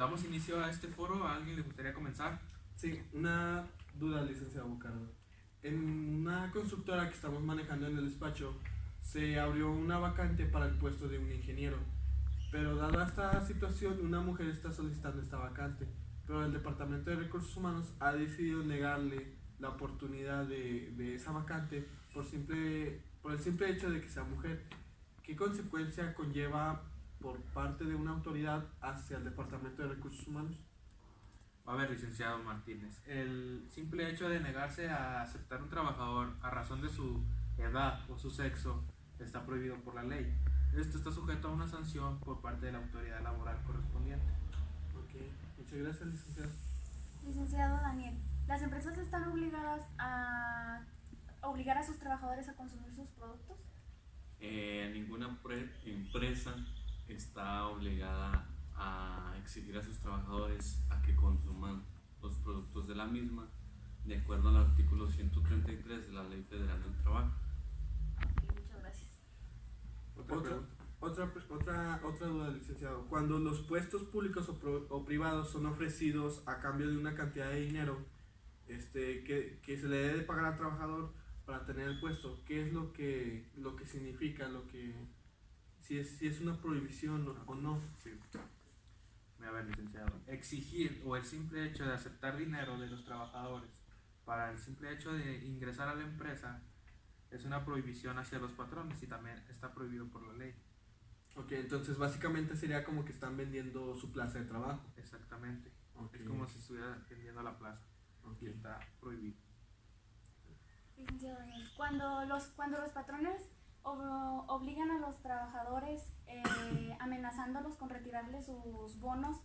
Damos inicio a este foro. ¿A alguien le gustaría comenzar? Sí, una duda, licenciado Bucardo. En una constructora que estamos manejando en el despacho, se abrió una vacante para el puesto de un ingeniero, pero dada esta situación, una mujer está solicitando esta vacante, pero el Departamento de Recursos Humanos ha decidido negarle la oportunidad de esa vacante por el simple hecho de que sea mujer. ¿Qué consecuencia conlleva por parte de una autoridad hacia el Departamento de Recursos Humanos? A ver, licenciado Martínez, el simple hecho de negarse a aceptar un trabajador a razón de su edad o su sexo está prohibido por la ley. Esto está sujeto a una sanción por parte de la autoridad laboral correspondiente. Ok, muchas gracias, licenciado. Licenciado Daniel, ¿las empresas están obligadas a obligar a sus trabajadores a consumir sus productos? Ninguna empresa está obligada a exigir a sus trabajadores a que consuman los productos de la misma, de acuerdo al artículo 133 de la Ley Federal del Trabajo. Ok, muchas gracias. Otra duda, licenciado. Cuando los puestos públicos o privados son ofrecidos a cambio de una cantidad de dinero que se le debe pagar al trabajador para tener el puesto, ¿qué es lo que significa, si es una prohibición o no? Sí. A ver, licenciado, exigir o el simple hecho de aceptar dinero de los trabajadores para el simple hecho de ingresar a la empresa es una prohibición hacia los patrones y también está prohibido por la ley. Ok, entonces básicamente sería como que están vendiendo su plaza de trabajo. Exactamente. Okay. Es como si estuviera vendiendo la plaza. Okay. Y está prohibido. Licenciado Daniel, cuando los patrones obligan a los trabajadores amenazándolos con retirarles sus bonos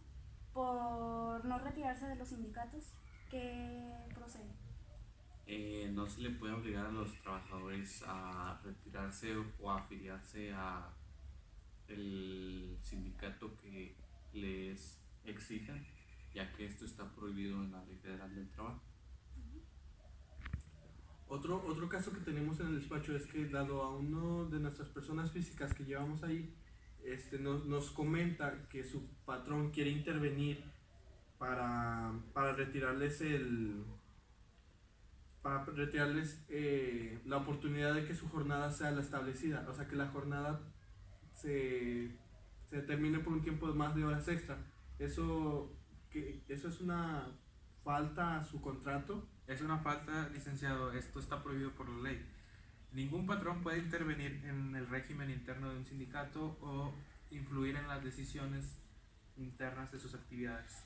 por no retirarse de los sindicatos, ¿qué procede? No se le puede obligar a los trabajadores a retirarse o a afiliarse a el sindicato que les exijan, ya que esto está prohibido en la Ley Federal del Trabajo. Otro caso que tenemos en el despacho es que, dado a uno de nuestras personas físicas que llevamos ahí, nos comenta que su patrón quiere intervenir para retirarles la oportunidad de que su jornada sea la establecida, o sea, que la jornada se termine por un tiempo de más de horas extra. Eso es una falta a su contrato. Es una falta, licenciado. Esto está prohibido por la ley. Ningún patrón puede intervenir en el régimen interno de un sindicato o influir en las decisiones internas de sus actividades.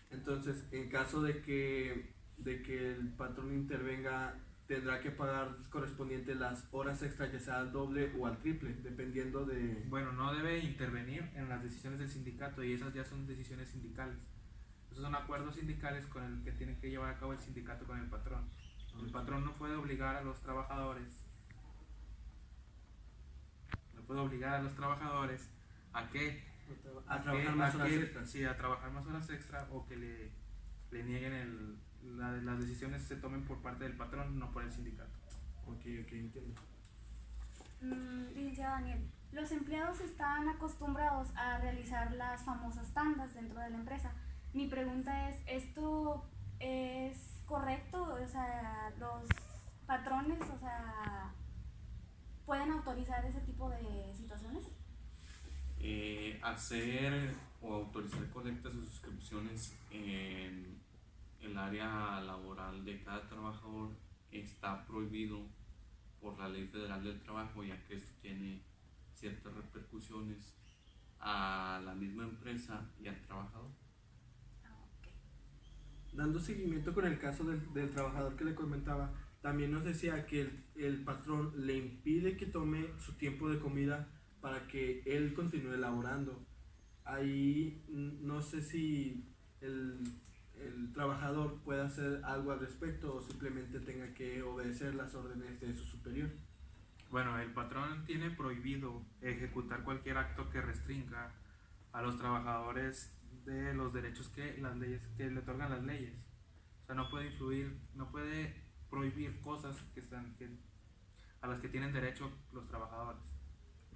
Entonces, en caso de que el patrón intervenga, tendrá que pagar correspondiente las horas extras, ya sea al doble o al triple, dependiendo de... Bueno, no debe intervenir en las decisiones del sindicato y esas ya son decisiones sindicales. Esos son acuerdos sindicales con el que tiene que llevar a cabo el sindicato con el patrón. El patrón no puede obligar a los trabajadores, a que a trabajar más horas extras. Sí, a trabajar más horas extra o que le nieguen las decisiones se tomen por parte del patrón, no por el sindicato. Ok, entiendo. Licenciado Daniel, los empleados están acostumbrados a realizar las famosas tandas dentro de la empresa. Mi pregunta es, ¿esto es correcto? O sea, los patrones, o sea, ¿pueden autorizar ese tipo de situaciones? Hacer o autorizar colectas o suscripciones en el área laboral de cada trabajador está prohibido por la Ley Federal del Trabajo, ya que esto tiene ciertas repercusiones a la misma empresa y al trabajador. Dando seguimiento con el caso del trabajador que le comentaba, también nos decía que el patrón le impide que tome su tiempo de comida para que él continúe laborando. Ahí no sé si el trabajador puede hacer algo al respecto o simplemente tenga que obedecer las órdenes de su superior. Bueno, el patrón tiene prohibido ejecutar cualquier acto que restrinja a los trabajadores de los derechos que las leyes que le otorgan las leyes. O sea, no puede influir, no puede prohibir cosas a las que tienen derecho los trabajadores.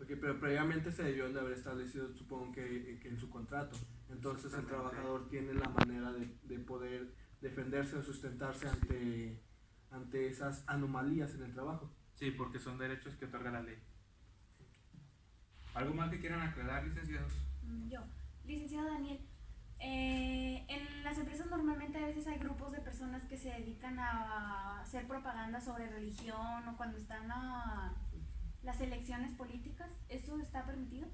Ok, pero previamente se debió de haber establecido, supongo que en su contrato. Entonces el trabajador tiene la manera de poder defenderse o sustentarse ante esas anomalías en el trabajo. Sí, porque son derechos que otorga la ley. ¿Algo más que quieran aclarar, licenciados? Yo, licenciado Daniel, en las empresas normalmente a veces hay grupos de personas que se dedican a hacer propaganda sobre religión o cuando están a las elecciones políticas. ¿Eso está permitido?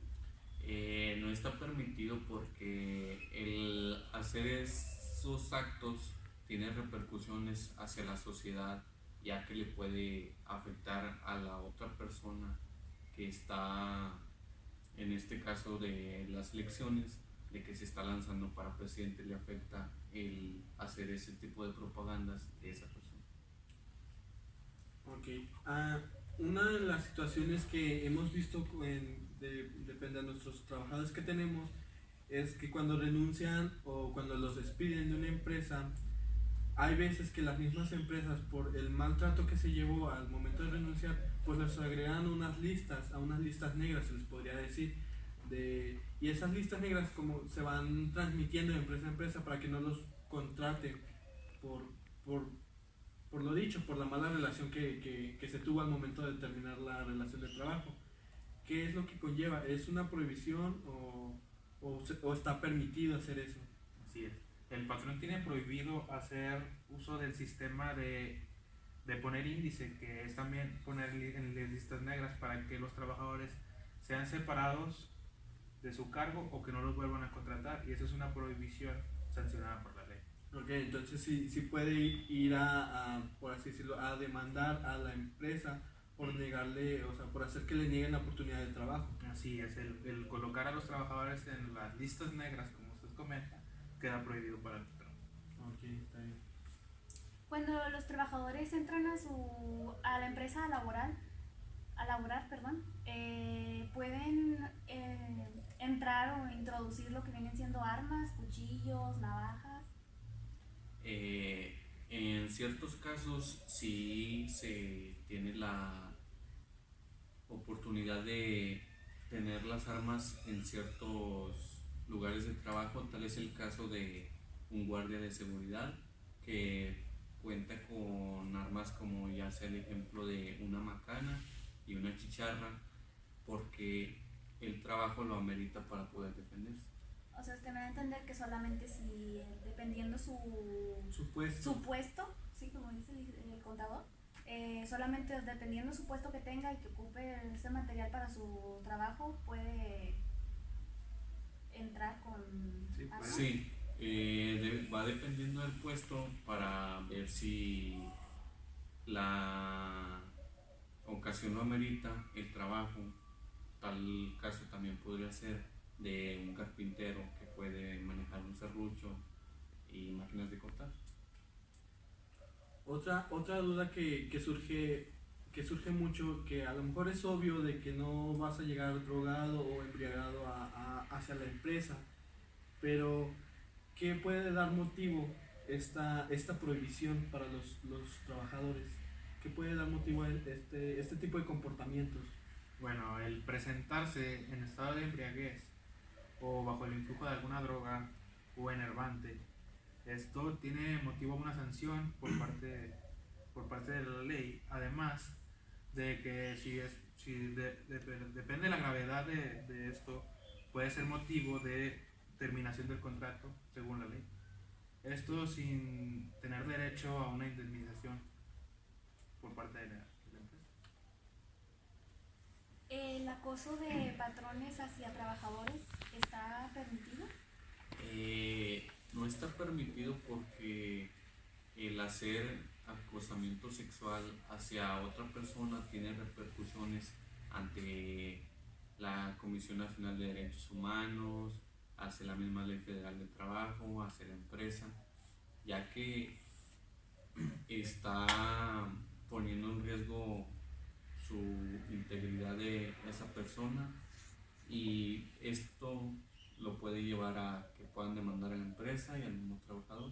No está permitido porque el hacer esos actos tiene repercusiones hacia la sociedad, ya que le puede afectar a la otra persona que está, en este caso de las elecciones, de que se está lanzando para presidente, le afecta el hacer ese tipo de propagandas de esa persona. Ok. Una de las situaciones que hemos visto depende de nuestros trabajadores que tenemos es que cuando renuncian o cuando los despiden de una empresa, hay veces que las mismas empresas, por el maltrato que se llevó al momento de renunciar, pues les agregan a unas listas negras, se les podría decir, y esas listas negras como se van transmitiendo de empresa a empresa para que no los contraten por, por, por lo dicho, por la mala relación que se tuvo al momento de terminar la relación de trabajo. ¿Qué es lo que conlleva? ¿Es una prohibición o está permitido hacer eso? Así es. El patrón tiene prohibido hacer uso del sistema de poner índice, que es también poner en listas negras para que los trabajadores sean separados de su cargo o que no los vuelvan a contratar, y eso es una prohibición sancionada por la ley. Ok, entonces sí puede ir por así decirlo, a demandar a la empresa por negarle, o sea, por hacer que le nieguen la oportunidad de trabajo. Así es, el colocar a los trabajadores en las listas negras, como usted comenta, queda prohibido para el patrón. Ok, está bien. Cuando los trabajadores entran a la empresa a laborar, perdón, pueden entrar o introducir lo que vienen siendo armas, cuchillos, navajas. En ciertos casos sí se tiene la oportunidad de tener las armas en ciertos lugares de trabajo. Tal es el caso de un guardia de seguridad que cuenta con armas como ya sea el ejemplo de una macana y una chicharra, porque el trabajo lo amerita para poder defenderse. O sea, usted me va a entender que solamente si, dependiendo Su puesto. su puesto, sí, como dice el contador, solamente dependiendo su puesto que tenga y que ocupe ese material para su trabajo, puede entrar con Sí, armas. Sí, va dependiendo del puesto para ver si la ocasión lo amerita el trabajo. Tal caso también podría ser de un carpintero que puede manejar un serrucho y máquinas de cortar. Otra duda que surge mucho, que a lo mejor es obvio de que no vas a llegar drogado o embriagado hacia la empresa, pero ¿qué puede dar motivo esta prohibición para los trabajadores? ¿Qué puede dar motivo a este tipo de comportamientos? Bueno, el presentarse en estado de embriaguez o bajo el influjo de alguna droga o enervante, esto tiene motivo a una sanción por parte de la ley, además de que depende de la gravedad de esto, puede ser motivo de terminación del contrato según la ley. Esto sin tener derecho a una indemnización por parte de la empresa. ¿El acoso de patrones hacia trabajadores está permitido? No está permitido porque el hacer acosamiento sexual hacia otra persona tiene repercusiones ante la Comisión Nacional de Derechos Humanos, hacia la misma Ley Federal de Trabajo, hacia la empresa, ya que está poniendo en riesgo su integridad de esa persona, y esto lo puede llevar a que puedan demandar a la empresa y al mismo trabajador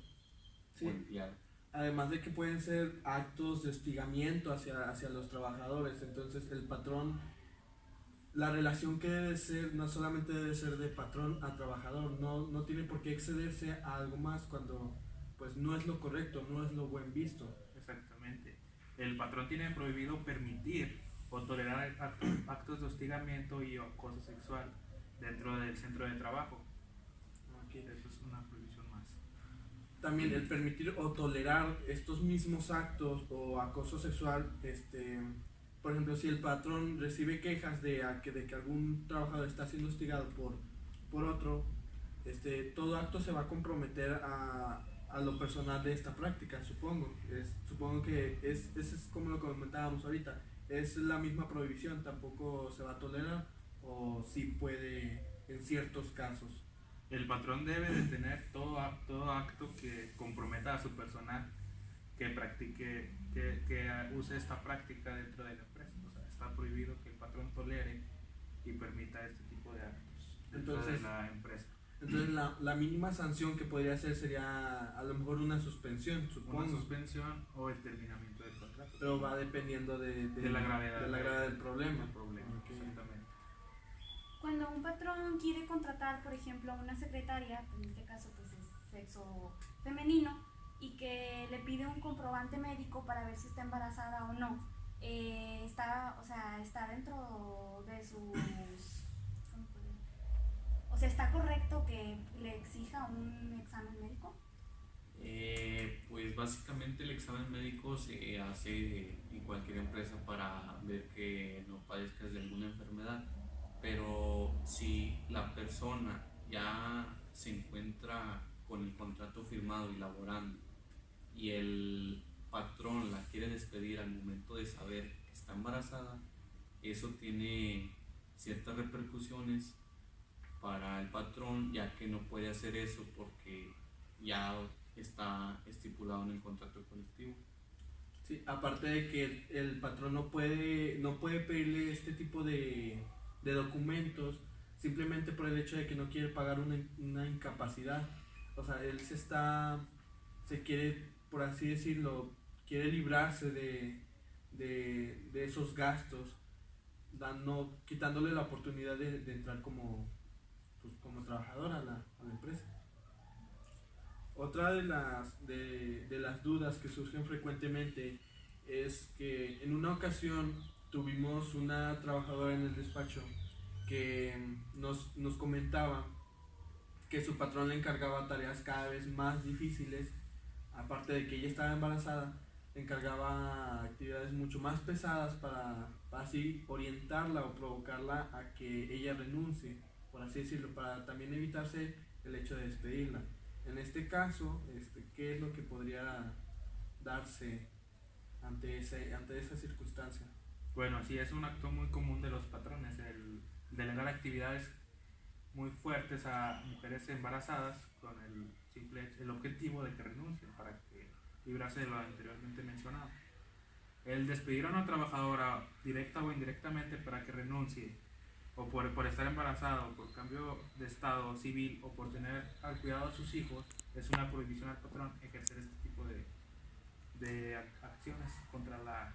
Sí. o empleado. Además de que pueden ser actos de hostigamiento hacia los trabajadores, entonces el patrón la relación que debe ser no solamente debe ser de patrón a trabajador, no tiene por qué excederse a algo más cuando pues no es lo correcto, no es lo buen visto. Exactamente. El patrón tiene prohibido permitir o tolerar actos de hostigamiento y acoso sexual dentro del centro de trabajo. Okay. Eso es una prohibición más. También el permitir o tolerar estos mismos actos o acoso sexual, por ejemplo, si el patrón recibe quejas de que algún trabajador está siendo hostigado por otro, todo acto se va a comprometer a lo personal de esta práctica, supongo. Supongo que es como lo comentábamos ahorita, es la misma prohibición, tampoco se va a tolerar o sí puede en ciertos casos. El patrón debe detener todo acto que comprometa a su personal que practique, que use esta práctica dentro de la empresa. O sea, está prohibido que el patrón tolere y permita este tipo de actos dentro de la empresa. Entonces la mínima sanción que podría hacer sería a lo mejor una suspensión, supongo. Una suspensión o el terminamiento del contrato. Pero va dependiendo de la gravedad del problema. Okay. Exactamente. Cuando un patrón quiere contratar, por ejemplo, a una secretaria, en este caso pues es sexo femenino, y que le pide un comprobante médico para ver si está embarazada o no, está dentro de sus... O sea, ¿está correcto que le exija un examen médico? Pues básicamente el examen médico se hace en cualquier empresa para ver que no padezcas de alguna enfermedad, pero si la persona ya se encuentra con el contrato firmado y laborando y el patrón la quiere despedir al momento de saber que está embarazada, eso tiene ciertas repercusiones para el patrón, ya que no puede hacer eso porque ya está estipulado en el contrato colectivo. Sí, aparte de que el patrón no puede pedirle este tipo de documentos simplemente por el hecho de que no quiere pagar una incapacidad. O sea, él se quiere, por así decirlo, quiere librarse de esos gastos, quitándole la oportunidad de entrar como trabajador a la empresa. Otra de las dudas que surgen frecuentemente es que en una ocasión tuvimos una trabajadora en el despacho que nos comentaba que su patrón le encargaba tareas cada vez más difíciles. Aparte de que ella estaba embarazada, le encargaba actividades mucho más pesadas para así orientarla o provocarla a que ella renuncie, por así decirlo, para también evitarse el hecho de despedirla. En este caso, ¿qué es lo que podría darse ante esa circunstancia? Bueno, sí, es un acto muy común de los patrones, el delegar actividades muy fuertes a mujeres embarazadas con el objetivo de que renuncien para que librarse de lo anteriormente mencionado. El despedir a una trabajadora directa o indirectamente para que renuncie, o por estar embarazada, o por cambio de estado civil, o por tener al cuidado de sus hijos, es una prohibición al patrón ejercer este tipo de acciones contra la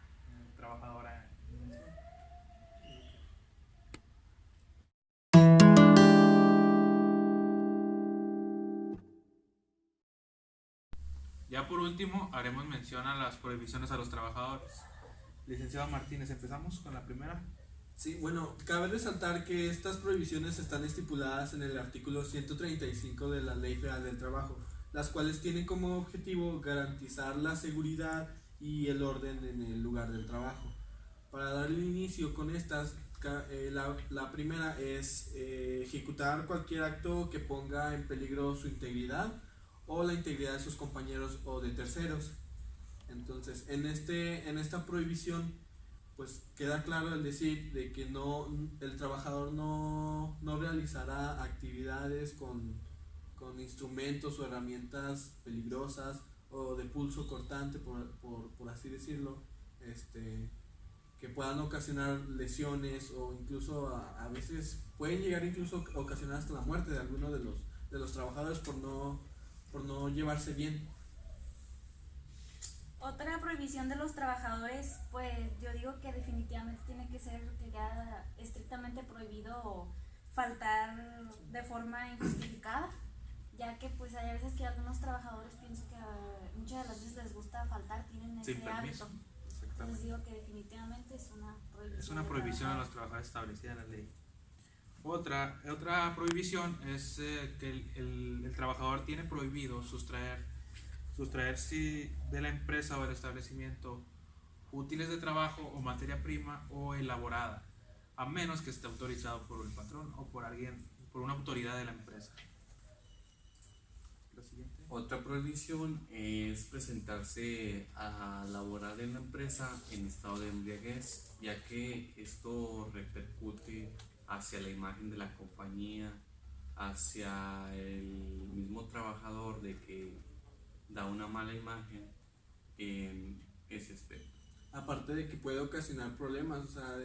trabajadora. Ya por último, haremos mención a las prohibiciones a los trabajadores. Licenciado Martínez, empezamos con la primera. Sí, bueno, cabe resaltar que estas prohibiciones están estipuladas en el artículo 135 de la Ley Federal del Trabajo, las cuales tienen como objetivo garantizar la seguridad y el orden en el lugar del trabajo. Para darle inicio con estas, la primera es ejecutar cualquier acto que ponga en peligro su integridad o la integridad de sus compañeros o de terceros. Entonces, en esta prohibición, pues queda claro el decir de que el trabajador no realizará actividades con instrumentos o herramientas peligrosas o de pulso cortante, por así decirlo, que puedan ocasionar lesiones o incluso a veces pueden llegar incluso a ocasionar hasta la muerte de alguno de los trabajadores por no llevarse bien. Otra prohibición de los trabajadores, pues yo digo que definitivamente tiene que ser que ya estrictamente prohibido faltar de forma injustificada, ya que pues hay veces que algunos trabajadores pienso que muchas de las veces les gusta faltar, tienen Sin ese permiso. hábito. Exactamente. Entonces digo que definitivamente es una prohibición. Es una de prohibición a los trabajar. trabajadores establecida en la ley. Otra prohibición es que el trabajador tiene prohibido sustraerse de la empresa o del establecimiento útiles de trabajo o materia prima o elaborada, a menos que esté autorizado por el patrón o por alguien, por una autoridad de la empresa. La siguiente. Otra prohibición es presentarse a laborar en la empresa en estado de embriaguez, ya que esto repercute hacia la imagen de la compañía, hacia el mismo trabajador, de que da una mala imagen en ese aspecto. Aparte de que puede ocasionar problemas, o sea,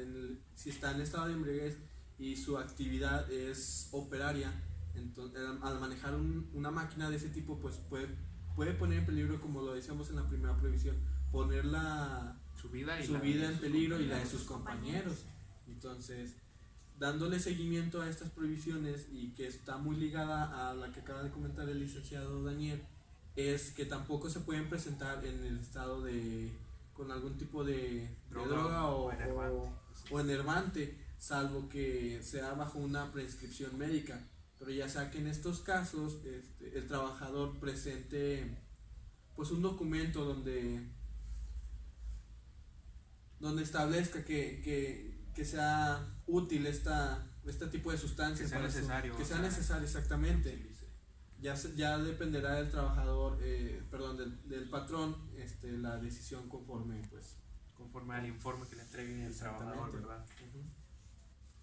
si está en estado de embriaguez y su actividad es operaria, entonces al manejar una máquina de ese tipo, pues puede poner en peligro, como lo decíamos en la primera prohibición, poner Su vida su la vida de en sus peligro y la de compañeros. sus compañeros. Entonces, dándole seguimiento a estas prohibiciones, y que está muy ligada a la que acaba de comentar el licenciado Daniel, es que tampoco se pueden presentar en el estado con algún tipo de droga o enervante, salvo que sea bajo una prescripción médica. Pero ya sea que en estos casos el trabajador presente pues un documento donde establezca que sea útil este tipo de sustancias, Que sea necesario. que sea necesario, exactamente. Ya dependerá del trabajador, del patrón, la decisión conforme Conforme al informe que le entregue el trabajador, Exactamente. ¿verdad?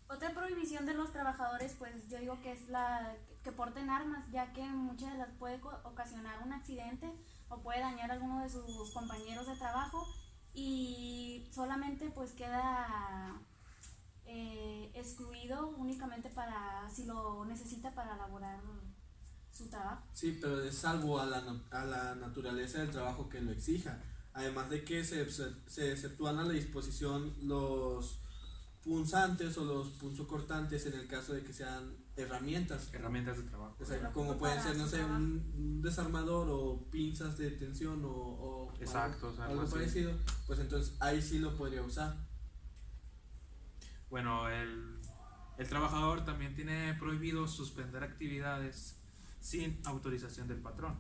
Otra prohibición de los trabajadores, pues yo digo que es la que porten armas, ya que muchas de las puede ocasionar un accidente o puede dañar a alguno de sus compañeros de trabajo, y solamente pues queda excluido únicamente para si lo necesita para elaborar su trabajo. Sí, pero es salvo a la naturaleza del trabajo que lo exija. Además de que se exceptúan a la disposición los punzantes o los punzocortantes en el caso de que sean herramientas. Herramientas de trabajo. O sea, Pero como ocupa pueden para ser, no su sé, trabajo. un desarmador o pinzas de tensión o Exacto, o sea, algo algo así. parecido, pues entonces ahí sí lo podría usar. Bueno, el trabajador también tiene prohibido suspender actividades sin autorización del patrón.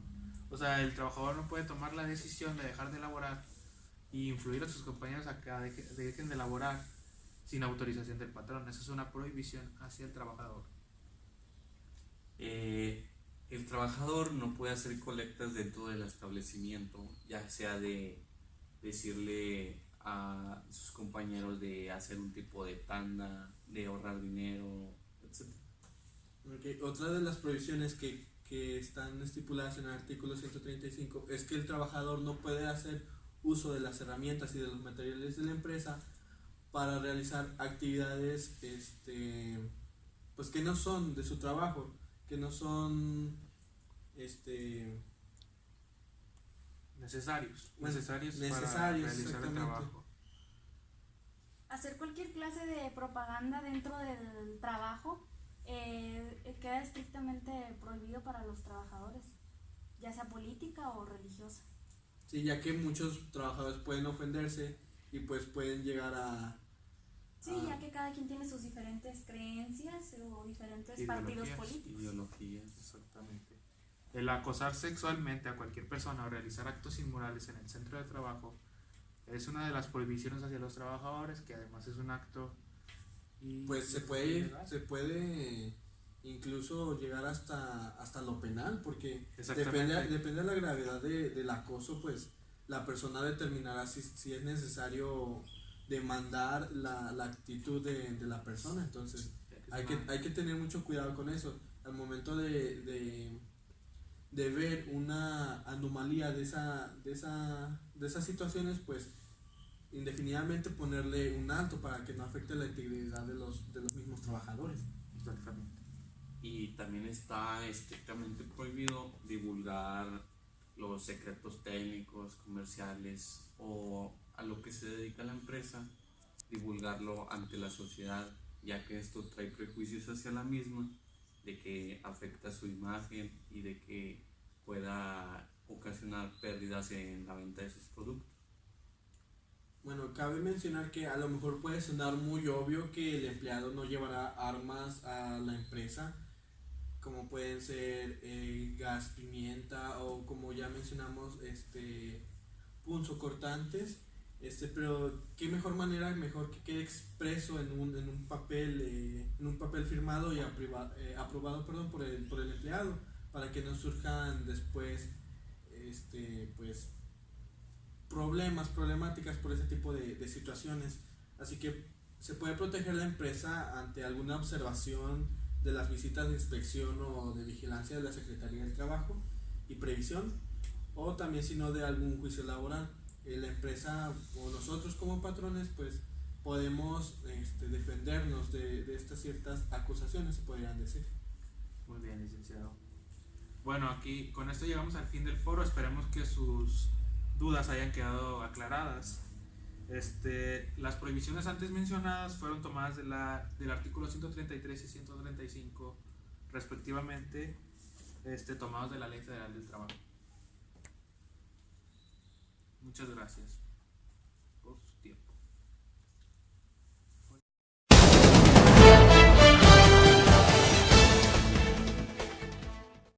O sea, el trabajador no puede tomar la decisión de dejar de elaborar y influir a sus compañeros a que dejen de elaborar sin autorización del patrón. Esa es una prohibición hacia el trabajador. El trabajador no puede hacer colectas dentro del establecimiento, ya sea de decirle a sus compañeros de hacer un tipo de tanda, de ahorrar dinero, etc. Okay. Otra de las prohibiciones que están estipuladas en el artículo 135 es que el trabajador no puede hacer uso de las herramientas y de los materiales de la empresa para realizar actividades pues que no son de su trabajo, que no son Necesarios Bueno, para necesarios, realizar el exactamente. trabajo. Hacer cualquier clase de propaganda dentro del trabajo queda estrictamente prohibido para los trabajadores, ya sea política o religiosa. Sí, ya que muchos trabajadores pueden ofenderse y pues pueden llegar a Sí, ya que cada quien tiene sus diferentes creencias o diferentes partidos Ideologías. políticos. Ideologías. Exactamente. El acosar sexualmente a cualquier persona o realizar actos inmorales en el centro de trabajo es una de las prohibiciones hacia los trabajadores, que además es un acto pues se puede incluso llegar hasta lo penal, porque Exactamente. depende de la gravedad del acoso, pues la persona determinará si es necesario demandar la actitud de la persona. Entonces hay que tener mucho cuidado con eso al momento de ver una anomalía de esas situaciones, pues indefinidamente ponerle un alto para que no afecte la integridad de los mismos trabajadores. Exactamente. Y también está estrictamente prohibido divulgar los secretos técnicos, comerciales o a lo que se dedica la empresa, divulgarlo ante la sociedad, ya que esto trae prejuicios hacia la misma, de que afecta su imagen y de que pueda ocasionar pérdidas en la venta de sus productos. Bueno, cabe mencionar que a lo mejor puede sonar muy obvio que el empleado no llevará armas a la empresa, como pueden ser gas pimienta o como ya mencionamos, punzocortantes, pero qué mejor manera, mejor que quede expreso en un papel firmado y aprobado, perdón, por el empleado, para que no surjan después, pues, problemáticas por ese tipo de situaciones. Así que se puede proteger la empresa ante alguna observación de las visitas de inspección o de vigilancia de la Secretaría del Trabajo y Previsión, o también si no de algún juicio laboral. La empresa o nosotros como patrones pues podemos defendernos de estas ciertas acusaciones, se podrían decir. Muy bien, licenciado. Bueno, aquí con esto llegamos al fin del foro. Esperemos que sus dudas hayan quedado aclaradas. Las prohibiciones antes mencionadas fueron tomadas del artículo 133 y 135 respectivamente, tomados de la Ley Federal del Trabajo. Muchas gracias.